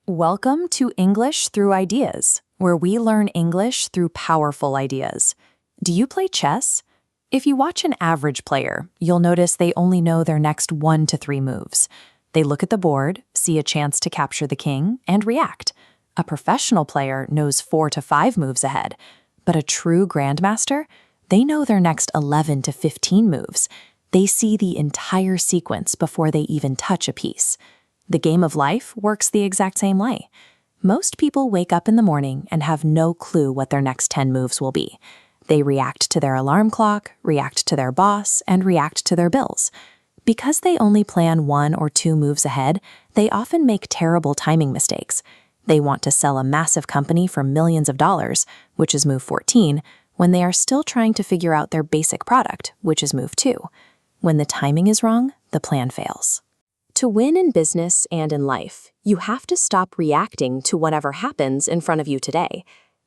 Welcome to English Through Ideas, where we learn English through powerful ideas. Do you play chess? If you watch an average player, you'll notice they only know their next 1 to 3 moves. They look at the board, see a chance to capture the king, and react. A professional player knows 4 to 5 moves ahead, but a true grandmaster, they know their next 11 to 15 moves. They see the entire sequence before they even touch a piece. The game of life works the exact same way. Most people wake up in the morning and have no clue what their next 10 moves will be. They react to their alarm clock, react to their boss, and react to their bills. Because they only plan 1 or 2 moves ahead, they often make terrible timing mistakes. They want to sell a massive company for millions of dollars, which is move 14, when they are still trying to figure out their basic product, which is move 2. When the timing is wrong, the plan fails. To win in business and in life, you have to stop reacting to whatever happens in front of you today.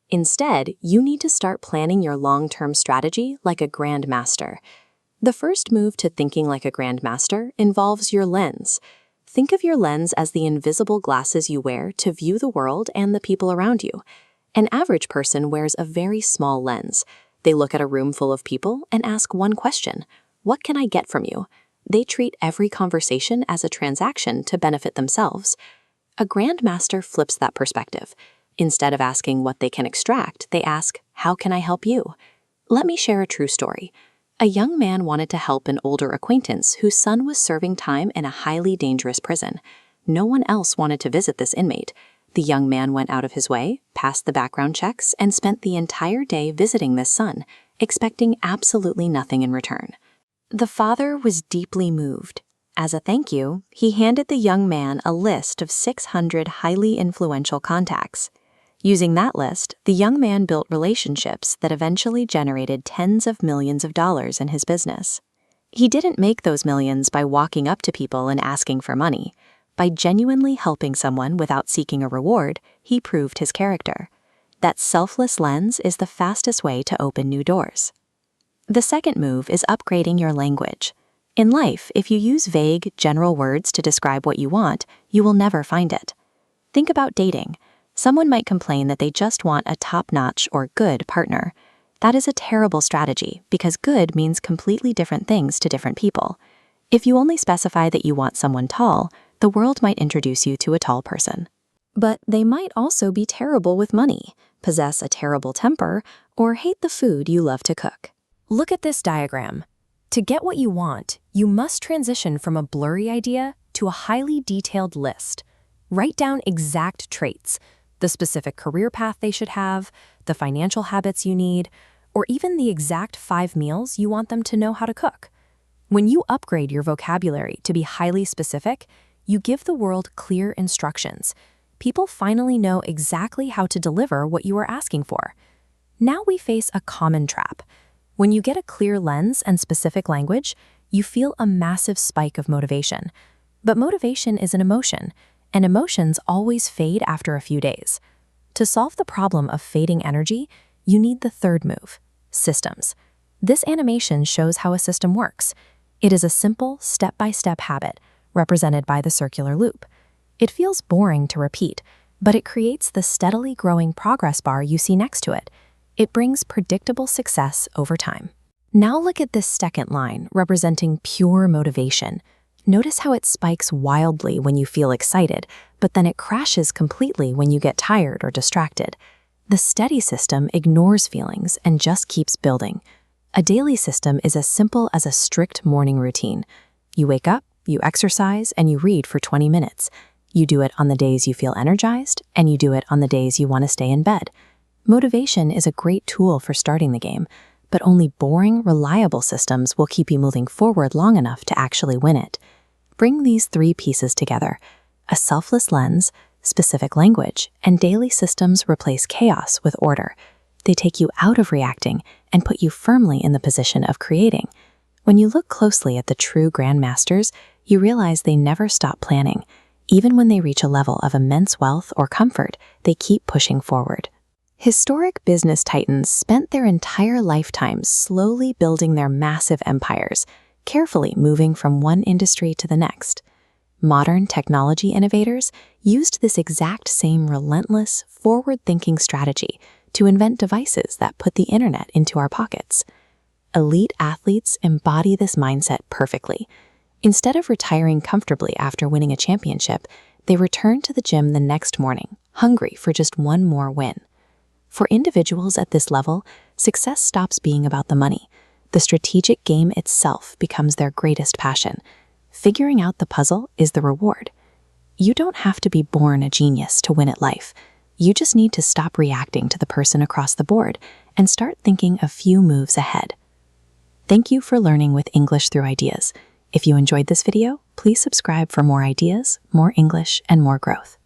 Instead, you need to start planning your long-term strategy like a grandmaster. The first move to thinking like a grandmaster involves your lens. Think of your lens as the invisible glasses you wear to view the world and the people around you. An average person wears a very small lens. They look at a room full of people and ask one question: what can I get from you? They treat every conversation as a transaction to benefit themselves. A grandmaster flips that perspective. Instead of asking what they can extract, they ask, how can I help you? Let me share a true story. A young man wanted to help an older acquaintance whose son was serving time in a highly dangerous prison. No one else wanted to visit this inmate. The young man went out of his way, passed the background checks, and spent the entire day visiting this son, expecting absolutely nothing in return. The father was deeply moved. As a thank you, he handed the young man a list of 600 highly influential contacts. Using that list, the young man built relationships that eventually generated tens of millions of dollars in his business. He didn't make those millions by walking up to people and asking for money. By genuinely helping someone without seeking a reward, he proved his character. That selfless lens is the fastest way to open new doors. The second move is upgrading your language. In life, if you use vague, general words to describe what you want, you will never find it. Think about dating. Someone might complain that they just want a top-notch or good partner. That is a terrible strategy because good means completely different things to different people. If you only specify that you want someone tall, the world might introduce you to a tall person. But they might also be terrible with money, possess a terrible temper, or hate the food you love to cook. Look at this diagram. To get what you want, you must transition from a blurry idea to a highly detailed list. Write down exact traits, the specific career path they should have, the financial habits you need, or even the exact 5 meals you want them to know how to cook. When you upgrade your vocabulary to be highly specific, you give the world clear instructions. People finally know exactly how to deliver what you are asking for. Now we face a common trap. When you get a clear lens and specific language, you feel a massive spike of motivation. But motivation is an emotion, and emotions always fade after a few days. To solve the problem of fading energy, you need the third move: systems. This animation shows how a system works. It is a simple, step-by-step habit, represented by the circular loop. It feels boring to repeat, but it creates the steadily growing progress bar you see next to it. It brings predictable success over time. Now look at this second line, representing pure motivation. Notice how it spikes wildly when you feel excited, but then it crashes completely when you get tired or distracted. The steady system ignores feelings and just keeps building. A daily system is as simple as a strict morning routine. You wake up, you exercise, and you read for 20 minutes. You do it on the days you feel energized, and you do it on the days you want to stay in bed. Motivation is a great tool for starting the game, but only boring, reliable systems will keep you moving forward long enough to actually win it. Bring these 3 pieces together. A selfless lens, specific language, and daily systems replace chaos with order. They take you out of reacting and put you firmly in the position of creating. When you look closely at the true grandmasters, you realize they never stop planning. Even when they reach a level of immense wealth or comfort, they keep pushing forward. Historic business titans spent their entire lifetimes slowly building their massive empires, carefully moving from one industry to the next. Modern technology innovators used this exact same relentless, forward-thinking strategy to invent devices that put the internet into our pockets. Elite athletes embody this mindset perfectly. Instead of retiring comfortably after winning a championship, they return to the gym the next morning, hungry for just one more win. For individuals at this level, success stops being about the money. The strategic game itself becomes their greatest passion. Figuring out the puzzle is the reward. You don't have to be born a genius to win at life. You just need to stop reacting to the person across the board and start thinking a few moves ahead. Thank you for learning with English through ideas. If you enjoyed this video, please subscribe for more ideas, more English, and more growth.